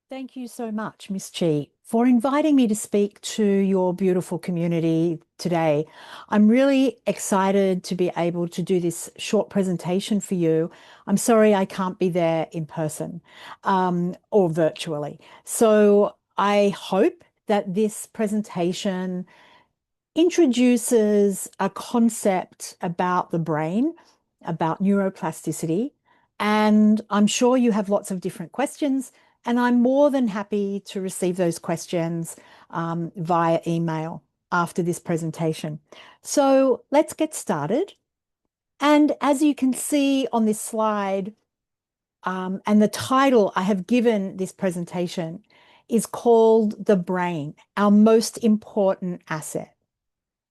Thank you so much, Miss Chi, for inviting me to speak to your beautiful community today. I'm really excited to be able to do this short presentation for you. I'm sorry I can't be there in person, or virtually. So I hope that this presentation introduces a concept about the brain, about neuroplasticity, and I'm sure you have lots of different questions, and I'm more than happy to receive those questions via email after this presentation. So let's get started. And as you can see on this slide, and the title I have given this presentation is called The Brain, Our Most Important Asset.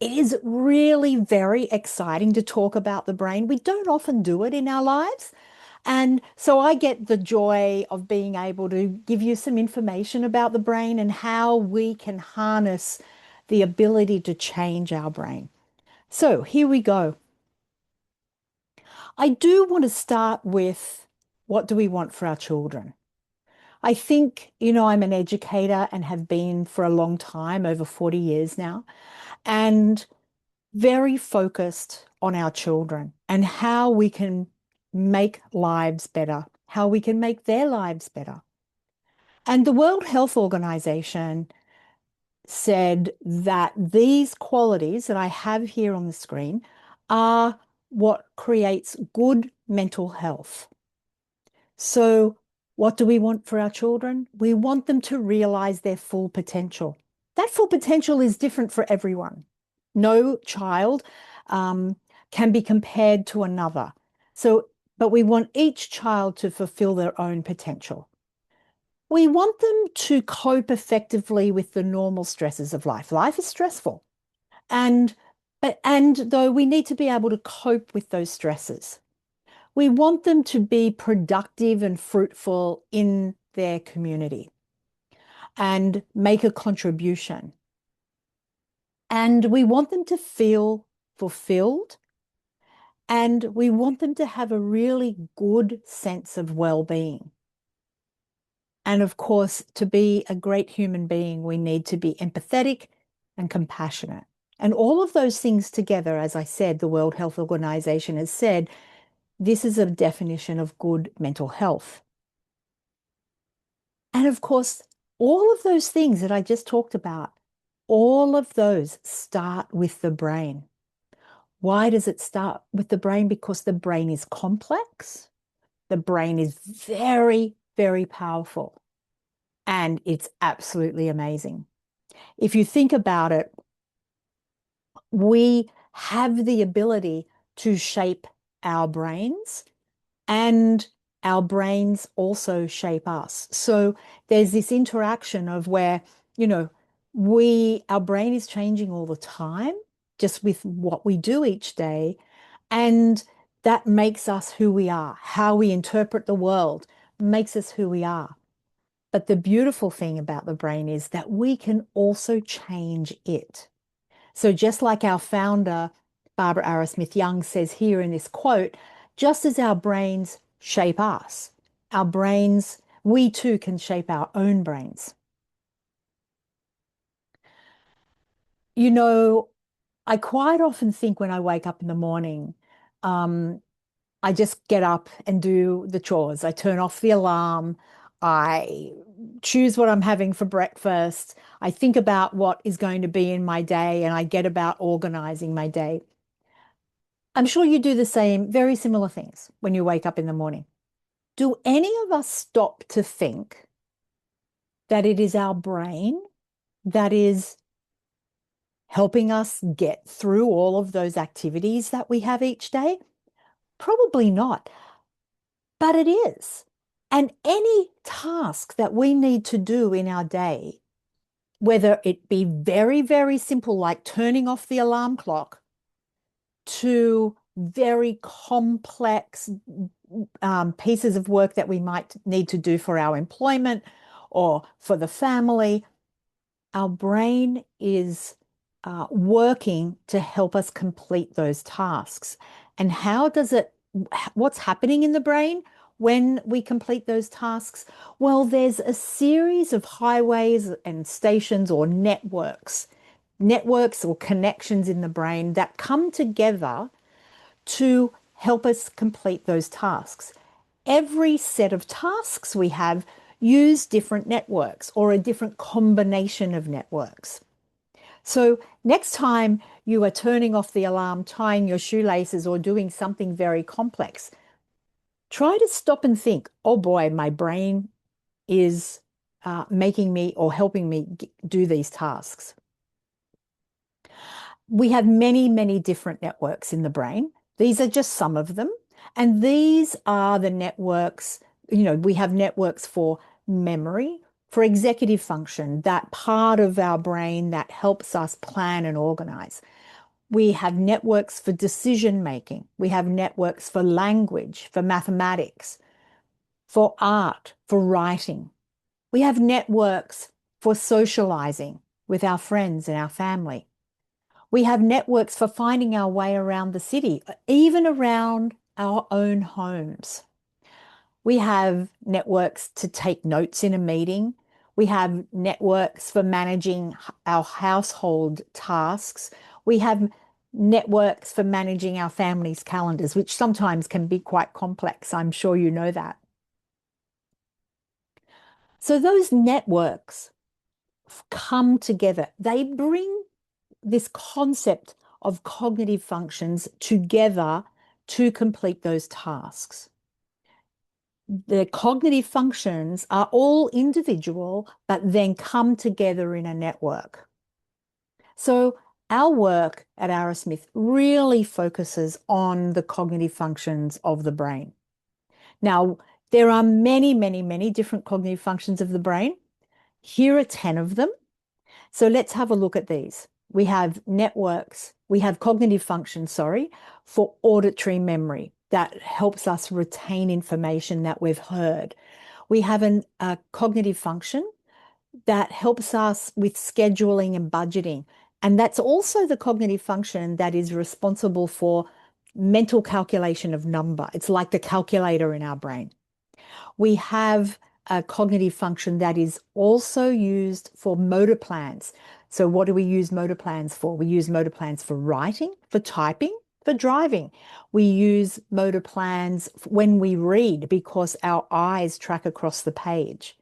It is really very exciting to talk about the brain. We don't often do it in our lives. And so I get the joy of being able to give you some information about the brain and how we can harness the ability to change our brain. So here we go. I do want to start with what do we want for our children? I think, I'm an educator and have been for a long time, over 40 years now. And very focused on our children and how we can make lives better, how we can make their lives better. And the World Health Organization said that these qualities that I have here on the screen are what creates good mental health. So, what do we want for our children? We want them to realize their full potential. That full potential is different for everyone. No child um, can be compared to another. So, but we want each child to fulfill their own potential. We want them to cope effectively with the normal stresses of life. Life is stressful. And and though we need to be able to cope with those stresses. We want them to be productive and fruitful in their community and make a contribution. And we want them to feel fulfilled, and we want them to have a really good sense of well-being. And of course, to be a great human being, we need to be empathetic and compassionate. And all of those things together, as I said, the World Health Organization has said, this is a definition of good mental health. And of course, all of those things that I just talked about, all of those start with the brain. Why does it start with the brain? Because the brain is complex. The brain is very, very powerful. And it's absolutely amazing. If you think about it, we have the ability to shape our brains, and our brains also shape us. So there's this interaction of where, you know, our brain is changing all the time, just with what we do each day. And that makes us who we are. How we interpret the world makes us who we are. But the beautiful thing about the brain is that we can also change it. So just like our founder, Barbara Arrowsmith Young, says here in this quote, just as our brains shape us, our brains, we too can shape our own brains. You know, I quite often think when I wake up in the morning, um, I just get up and do the chores. I turn off the alarm. I choose what I'm having for breakfast. I think about what is going to be in my day, and I get about organizing my day. I'm sure you do the same, very similar things when you wake up in the morning. Do any of us stop to think that it is our brain that is helping us get through all of those activities that we have each day? Probably not, but it is. And any task that we need to do in our day, whether it be very, very simple, like turning off the alarm clock, to very complex pieces of work that we might need to do for our employment or for the family, our brain is working to help us complete those tasks. And how does it, what's happening in the brain? when we complete those tasks? Well, there's a series of highways and stations or networks or connections in the brain that come together to help us complete those tasks. Every set of tasks we have use different networks or a different combination of networks. So next time you are turning off the alarm, tying your shoelaces, or doing something very complex, try to stop and think, oh boy, my brain is making me or helping me do these tasks. We have many, many different networks in the brain. These are just some of them. And these are the networks, we have networks for memory, for executive function, that part of our brain that helps us plan and organize. We have networks for decision making. We have networks for language, for mathematics, for art, for writing. We have networks for socializing with our friends and our family. We have networks for finding our way around the city, even around our own homes. We have networks to take notes in a meeting. We have networks for managing our household tasks. We have networks for managing our family's calendars, which sometimes can be quite complex. I'm sure you know that. So those networks come together. They bring this concept of cognitive functions together to complete those tasks. The cognitive functions are all individual, but then come together in a network. So our work at Arrowsmith really focuses on the cognitive functions of the brain. Now, there are many, many, many different cognitive functions of the brain. Here are 10 of them. So let's have a look at these. We have cognitive functions, for auditory memory that helps us retain information that we've heard. We have a cognitive function that helps us with scheduling and budgeting. And that's also the cognitive function that is responsible for mental calculation of number. It's like the calculator in our brain. We have a cognitive function that is also used for motor plans. So what do we use motor plans for? We use motor plans for writing, for typing, for driving. We use motor plans when we read because our eyes track across the page.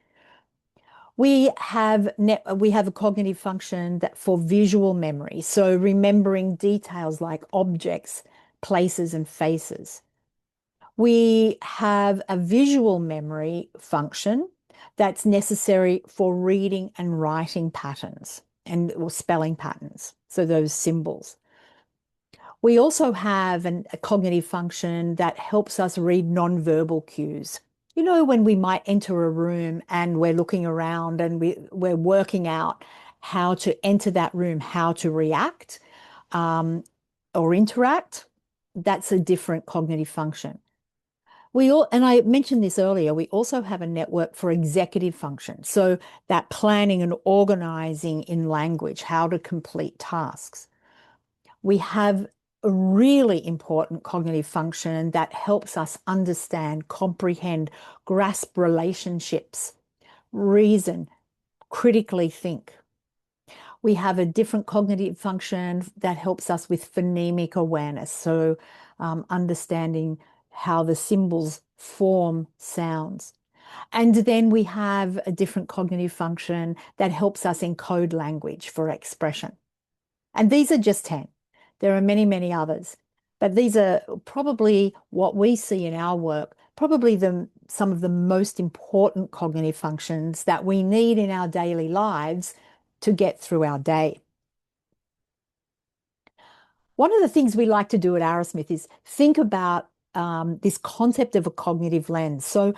We have a cognitive function that for visual memory, so remembering details like objects, places, and faces. We have a visual memory function that's necessary for reading and writing patterns or spelling patterns, so those symbols. We also have a cognitive function that helps us read nonverbal cues. You know, when we might enter a room and we're looking around and we're working out how to enter that room, how to react or interact, that's a different cognitive function. And I mentioned this earlier, we also have a network for executive function. So that planning and organizing in language, how to complete tasks. We have a really important cognitive function that helps us understand, comprehend, grasp relationships, reason, critically think. We have a different cognitive function that helps us with phonemic awareness. So understanding how the symbols form sounds. And then we have a different cognitive function that helps us encode language for expression. And these are just 10. There are many, many others. But these are probably what we see in our work, probably some of the most important cognitive functions that we need in our daily lives to get through our day. One of the things we like to do at Arrowsmith is think about this concept of a cognitive lens. So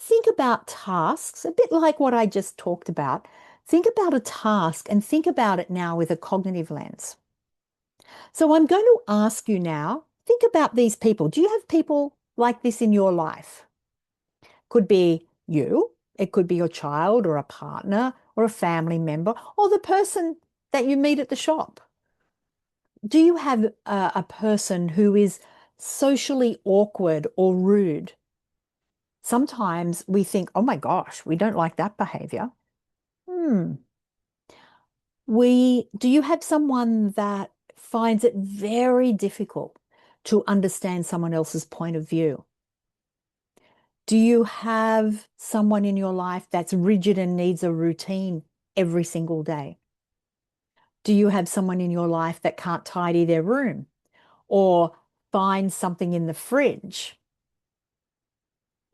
think about tasks, a bit like what I just talked about. Think about a task and think about it now with a cognitive lens. So I'm going to ask you now, think about these people. Do you have people like this in your life? Could be you, it could be your child or a partner or a family member or the person that you meet at the shop. Do you have a person who is socially awkward or rude? Sometimes we think, oh my gosh, we don't like that behavior. Hmm. Do you have someone that finds it very difficult to understand someone else's point of view? Do you have someone in your life that's rigid and needs a routine every single day? Do you have someone in your life that can't tidy their room or find something in the fridge?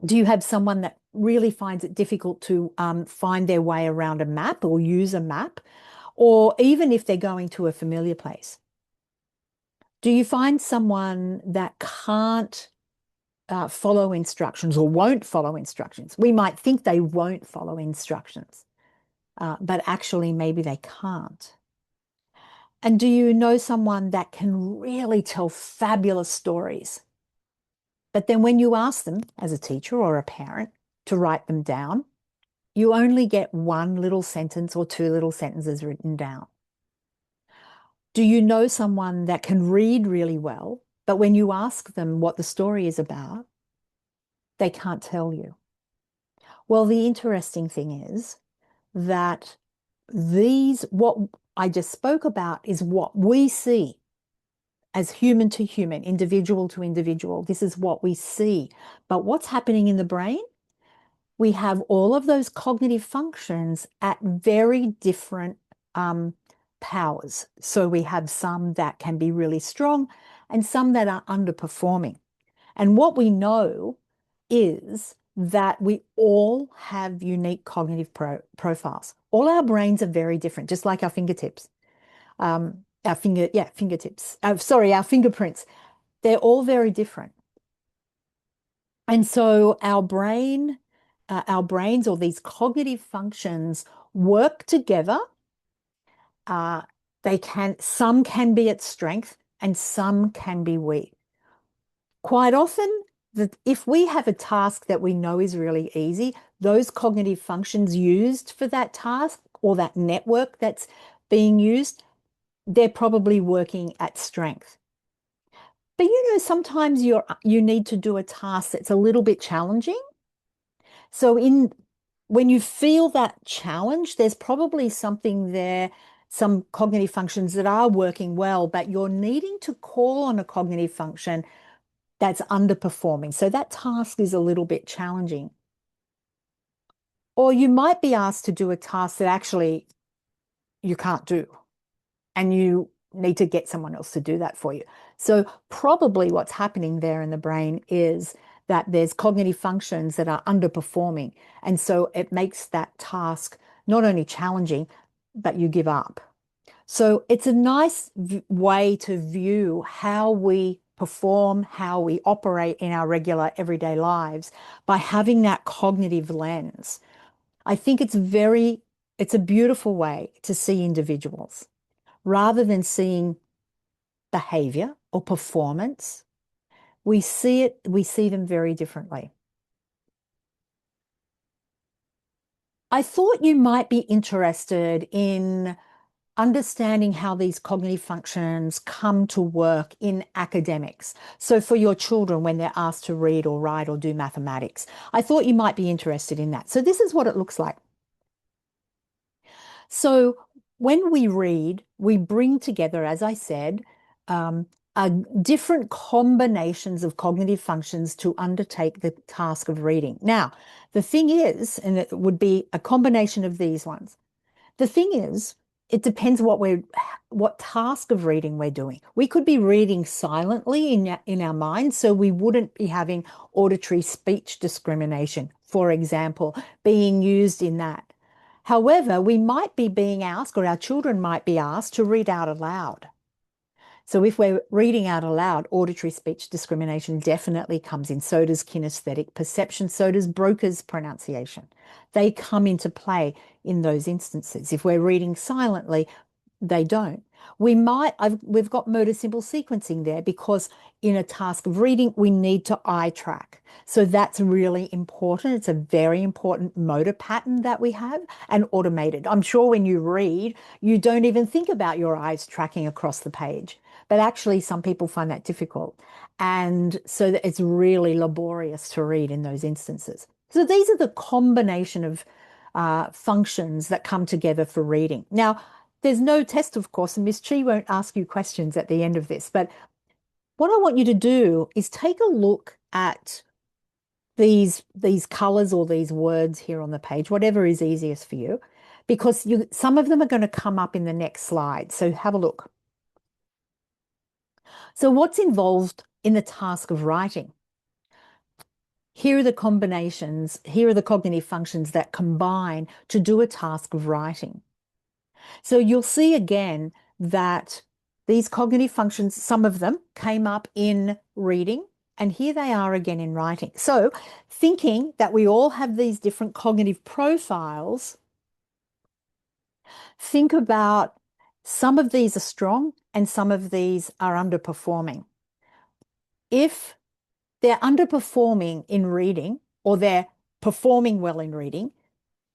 Do you have someone that really finds it difficult to find their way around a map or use a map, or even if they're going to a familiar place? Do you find someone that can't follow instructions or won't follow instructions? We might think they won't follow instructions, but actually maybe they can't. And do you know someone that can really tell fabulous stories? But then when you ask them as a teacher or a parent to write them down, you only get one little sentence or two little sentences written down. Do you know someone that can read really well, but when you ask them what the story is about, they can't tell you? Well, the interesting thing is that what I just spoke about is what we see as human to human, individual to individual. This is what we see. But what's happening in the brain? We have all of those cognitive functions at very different powers. So we have some that can be really strong and some that are underperforming. And what we know is that we all have unique cognitive profiles. All our brains are very different, just like our fingertips. Fingertips. Sorry, our fingerprints. They're all very different. And so our brains or these cognitive functions work together. Uh, some can be at strength and some can be weak. Quite often, if we have a task that we know is really easy, those cognitive functions used for that task or that network that's being used, they're probably working at strength. But sometimes you need to do a task that's a little bit challenging. So when you feel that challenge, there's probably something there, some cognitive functions that are working well, but you're needing to call on a cognitive function that's underperforming. So that task is a little bit challenging. Or you might be asked to do a task that actually you can't do, and you need to get someone else to do that for you. So probably what's happening there in the brain is that there's cognitive functions that are underperforming. And so it makes that task not only challenging, but you give up. So it's a nice way to view how we perform, how we operate in our regular everyday lives by having that cognitive lens. I think it's a beautiful way to see individuals rather than seeing behavior or performance. We see them very differently. I thought you might be interested in understanding how these cognitive functions come to work in academics. So for your children, when they're asked to read or write or do mathematics, I thought you might be interested in that. So this is what it looks like. So when we read, we bring together, as I said, um, different combinations of cognitive functions to undertake the task of reading. Now, the thing is, and it would be a combination of these ones. The thing is, it depends what task of reading we're doing. We could be reading silently in our mind, so we wouldn't be having auditory speech discrimination, for example, being used in that. However, we might be being asked, or our children might be asked, to read out aloud. So if we're reading out aloud, auditory speech discrimination definitely comes in. So does kinesthetic perception. So does Broca's pronunciation. They come into play in those instances. If we're reading silently, they don't. We've got motor symbol sequencing there because in a task of reading, we need to eye track. So that's really important. It's a very important motor pattern that we have and automated. I'm sure when you read, you don't even think about your eyes tracking across the page. but actually some people find that difficult. And so that it's really laborious to read in those instances. So these are the combination of functions that come together for reading. Now, there's no test, of course, and Miss Chi won't ask you questions at the end of this, but what I want you to do is take a look at these colors or these words here on the page, whatever is easiest for you, because some of them are going to come up in the next slide. So have a look. So what's involved in the task of writing? Here are the combinations, here are the cognitive functions that combine to do a task of writing. So you'll see again that these cognitive functions, some of them came up in reading, and here they are again in writing. So thinking that we all have these different cognitive profiles, think about some of these are strong and some of these are underperforming. If they're underperforming in reading or they're performing well in reading,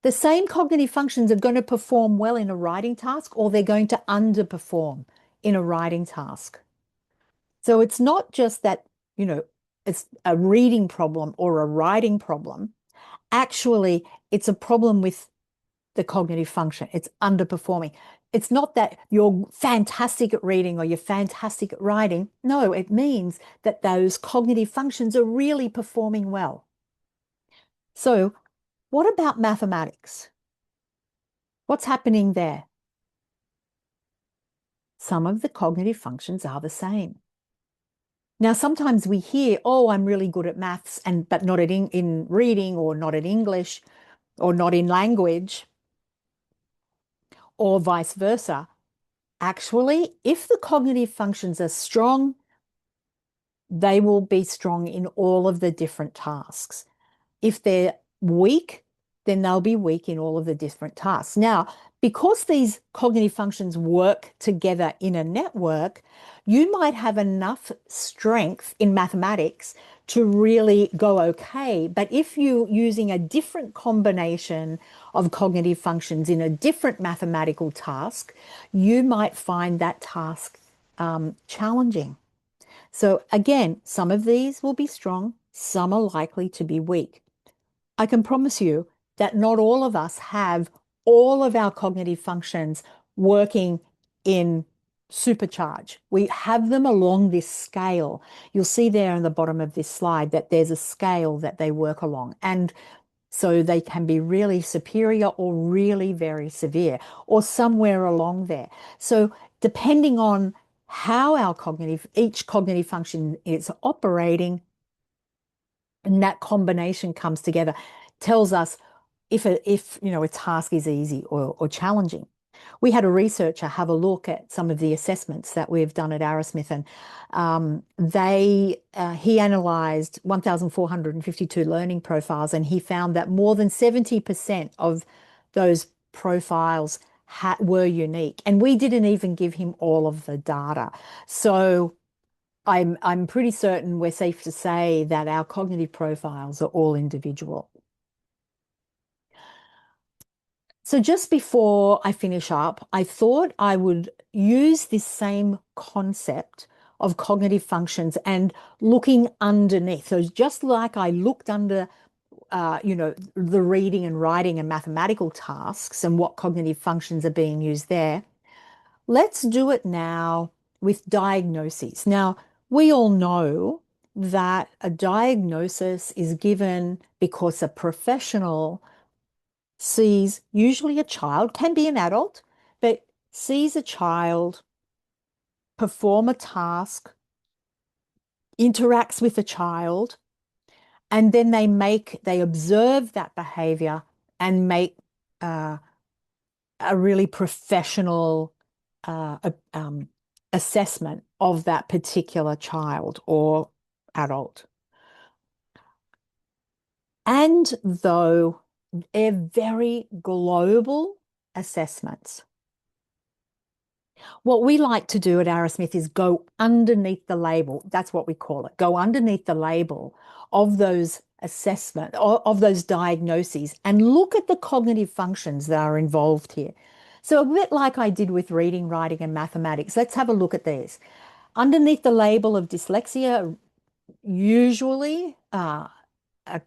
the same cognitive functions are going to perform well in a writing task or they're going to underperform in a writing task. So it's not just that, it's a reading problem or a writing problem. Actually, it's a problem with the cognitive function. It's underperforming. It's not that you're fantastic at reading or you're fantastic at writing. No, it means that those cognitive functions are really performing well. So, what about mathematics? What's happening there? Some of the cognitive functions are the same. Now, sometimes we hear, oh, I'm really good at maths, but not in reading or not at English or not in language or vice versa. Actually, if the cognitive functions are strong, they will be strong in all of the different tasks. If they're weak, then they'll be weak in all of the different tasks. Now, because these cognitive functions work together in a network, you might have enough strength in mathematics to really go okay. But if you're using a different combination of cognitive functions in a different mathematical task, you might find that task challenging. So again, some of these will be strong, some are likely to be weak. I can promise you that not all of us have all of our cognitive functions working in supercharge. We have them along this scale. You'll see there on the bottom of this slide that there's a scale that they work along. And so they can be really superior or really very severe or somewhere along there. So depending on how each cognitive function is operating, and that combination comes together, tells us if a task is easy or challenging. We had a researcher have a look at some of the assessments that we've done at Arrowsmith, and he analysed 1,452 learning profiles, and he found that more than 70% of those profiles were unique, and we didn't even give him all of the data. So I'm pretty certain we're safe to say that our cognitive profiles are all individual. So just before I finish up, I thought I would use this same concept of cognitive functions and looking underneath. So just like I looked under, the reading and writing and mathematical tasks and what cognitive functions are being used there, let's do it now with diagnoses. Now, we all know that a diagnosis is given because a professional sees usually a child, can be an adult, but sees a child perform a task, interacts with a child, and then they observe that behavior and make a really professional assessment of that particular child or adult. And though they're very global assessments, what we like to do at Arrowsmith is go underneath the label. That's what we call it. Go underneath the label of those assessment, of those diagnoses, and look at the cognitive functions that are involved here. So a bit like I did with reading, writing, and mathematics, let's have a look at these. Underneath the label of dyslexia, usually a, a,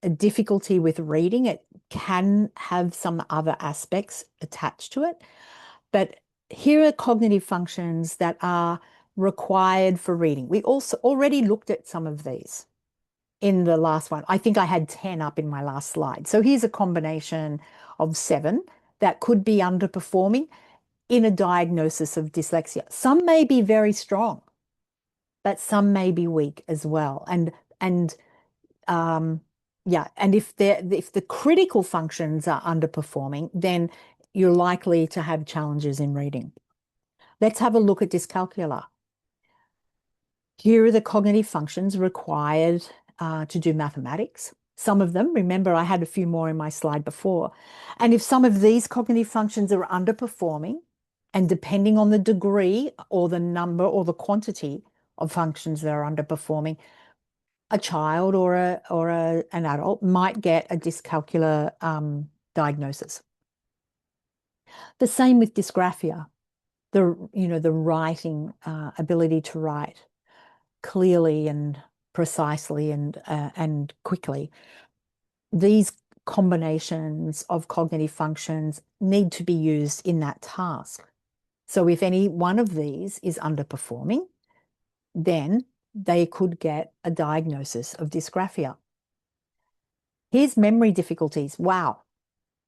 a difficulty with reading. It can have some other aspects attached to it. But here are cognitive functions that are required for reading. We also already looked at some of these in the last one. I think I had 10 up in my last slide. So here's a combination of 7 that could be underperforming in a diagnosis of dyslexia. Some may be very strong, but some may be weak as well. And um, yeah, and if the critical functions are underperforming, then you're likely to have challenges in reading. Let's have a look at dyscalculia. Here are the cognitive functions required to do mathematics. Some of them, remember, I had a few more in my slide before. And if some of these cognitive functions are underperforming, and depending on the degree or the number or the quantity of functions that are underperforming, a child or an adult might get a dyscalculia diagnosis. The same with dysgraphia, the writing ability to write clearly and precisely and quickly. These combinations of cognitive functions need to be used in that task. So if any one of these is underperforming, then they could get a diagnosis of dysgraphia. Here's memory difficulties. Wow,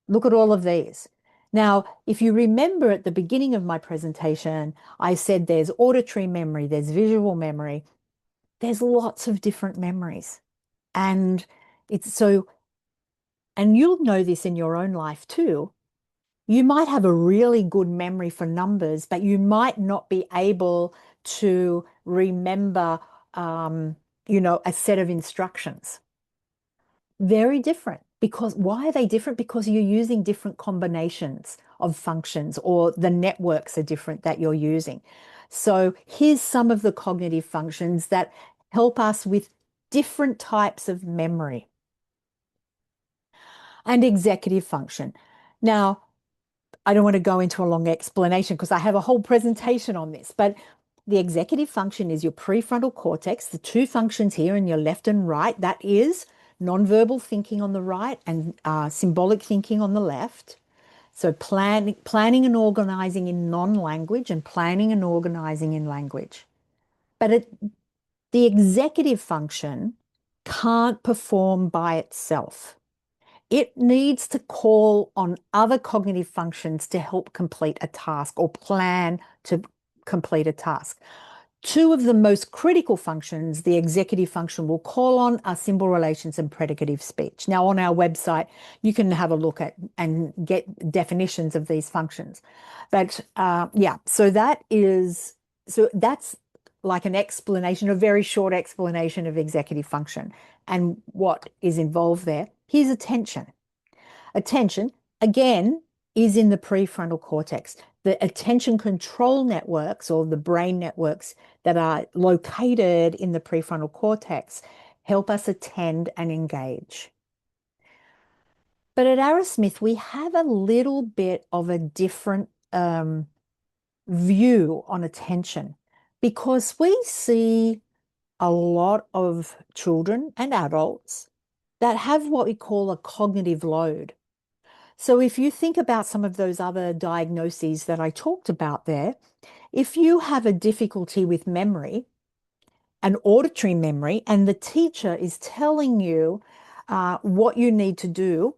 look at all of these. Now, if you remember at the beginning of my presentation, I said there's auditory memory, there's visual memory, there's lots of different memories. And it's so, and you'll know this in your own life too. You might have a really good memory for numbers, but you might not be able to remember, a set of instructions. Very different. Because why are they different? Because you're using different combinations of functions or the networks are different that you're using. So here's some of the cognitive functions that help us with different types of memory and executive function. Now, I don't want to go into a long explanation because I have a whole presentation on this, but the executive function is your prefrontal cortex, the two functions here in your left and right. That is nonverbal thinking on the right and symbolic thinking on the left. So planning and organizing in non-language and planning and organizing in language. But the executive function can't perform by itself. It needs to call on other cognitive functions to help complete a task or plan to complete a task. Two of the most critical functions the executive function will call on are symbol relations and predicative speech. Now, on our website, you can have a look at and get definitions of these functions. But yeah, so that's like an explanation, a very short explanation of executive function and what is involved there. Here's attention. Attention, again, is in the prefrontal cortex. The attention control networks or the brain networks that are located in the prefrontal cortex help us attend and engage. But at Arrowsmith, we have a little bit of a different view on attention because we see a lot of children and adults that have what we call a cognitive load. So if you think about some of those other diagnoses that I talked about there, if you have a difficulty with memory, an auditory memory, and the teacher is telling you what you need to do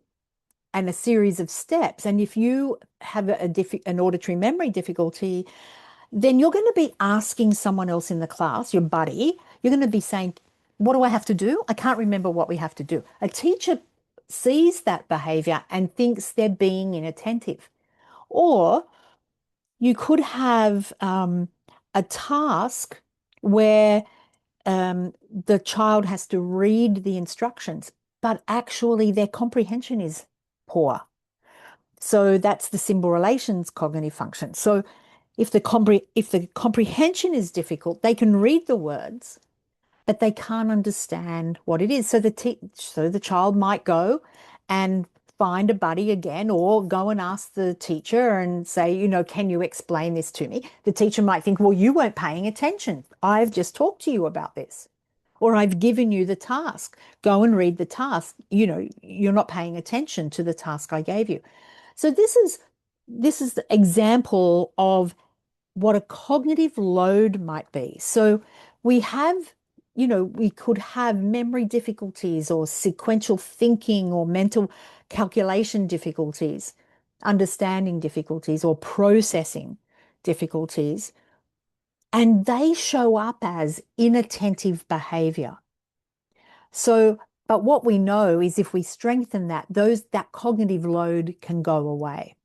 and a series of steps, and if you have an auditory memory difficulty, then you're going to be asking someone else in the class, your buddy, you're going to be saying, what do I have to do? I can't remember what we have to do. A teacher sees that behavior and thinks they're being inattentive. Or you could have a task where the child has to read the instructions, but actually their comprehension is poor. So that's the symbol relations cognitive function. So if the comprehension is difficult, they can read the words, but they can't understand what it is. So the child might go and find a buddy again, or go and ask the teacher and say, can you explain this to me? The teacher might think, well, you weren't paying attention. I've just talked to you about this. Or I've given you the task. Go and read the task. You're not paying attention to the task I gave you. So this is the example of what a cognitive load might be. So we have, we could have memory difficulties or sequential thinking or mental calculation difficulties, understanding difficulties or processing difficulties, and they show up as inattentive behavior. So, but what we know is if we strengthen that cognitive load can go away.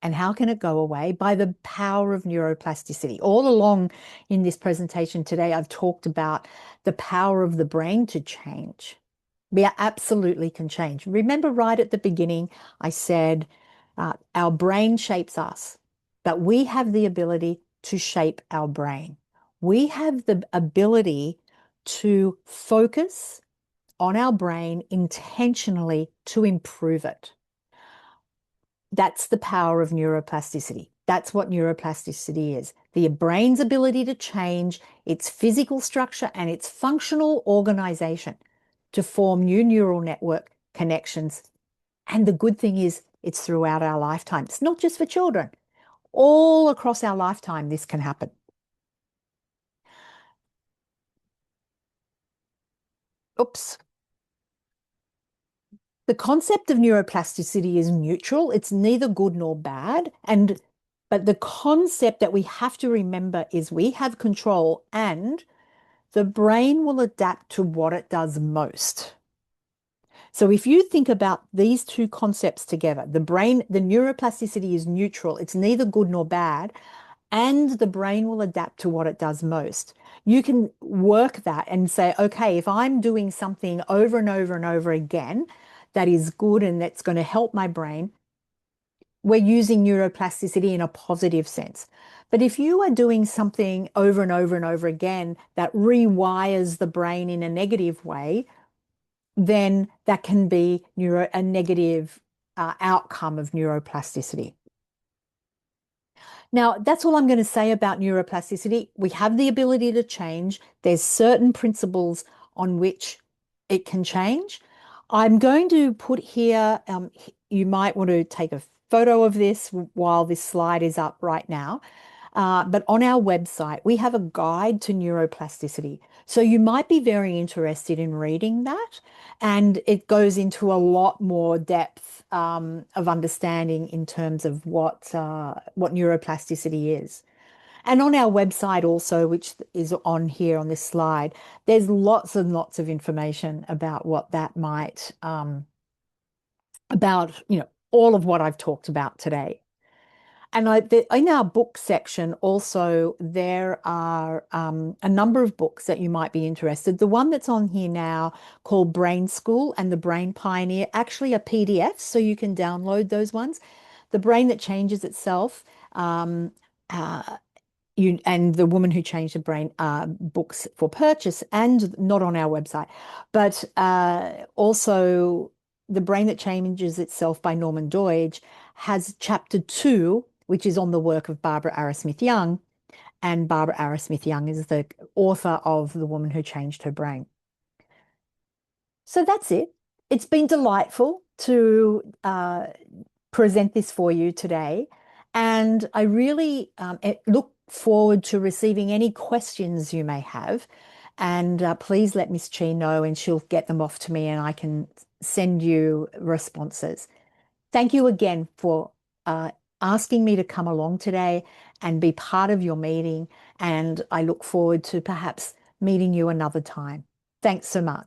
And how can it go away? By the power of neuroplasticity. All along in this presentation today, I've talked about the power of the brain to change. We absolutely can change. Remember right at the beginning, I said our brain shapes us, but we have the ability to shape our brain. We have the ability to focus on our brain intentionally to improve it. That's the power of neuroplasticity. That's what neuroplasticity is. The brain's ability to change its physical structure and its functional organization to form new neural network connections. And the good thing is it's throughout our lifetime. It's not just for children. All across our lifetime, this can happen. Oops. The concept of neuroplasticity is neutral. It's neither good nor bad. But the concept that we have to remember is we have control and the brain will adapt to what it does most. So if you think about these two concepts together, the neuroplasticity is neutral. It's neither good nor bad, and the brain will adapt to what it does most. You can work that and say, okay, if I'm doing something over and over and over again that is good and that's going to help my brain, we're using neuroplasticity in a positive sense. But if you are doing something over and over and over again that rewires the brain in a negative way, then that can be a negative outcome of neuroplasticity. Now, that's all I'm going to say about neuroplasticity. We have the ability to change. There's certain principles on which it can change. I'm going to put here, you might want to take a photo of this while this slide is up right now. But on our website, we have a guide to neuroplasticity. So you might be very interested in reading that. And it goes into a lot more depth of understanding in terms of what neuroplasticity is. And on our website also, which is on here on this slide, there's lots and lots of information about what that might, about, all of what I've talked about today. And in our book section also, there are a number of books that you might be interested. The one that's on here now called Brain School and The Brain Pioneer actually are PDFs, so you can download those ones. The Brain That Changes Itself, and The Woman Who Changed the Brain are books for purchase and not on our website. But also The Brain That Changes Itself by Norman Doidge has chapter 2, which is on the work of Barbara Arrowsmith-Young. And Barbara Arrowsmith-Young is the author of The Woman Who Changed Her Brain. So that's it. It's been delightful to present this for you today. And I really look forward to receiving any questions you may have. And please let Miss Chi know and she'll get them off to me and I can send you responses. Thank you again for asking me to come along today and be part of your meeting. And I look forward to perhaps meeting you another time. Thanks so much.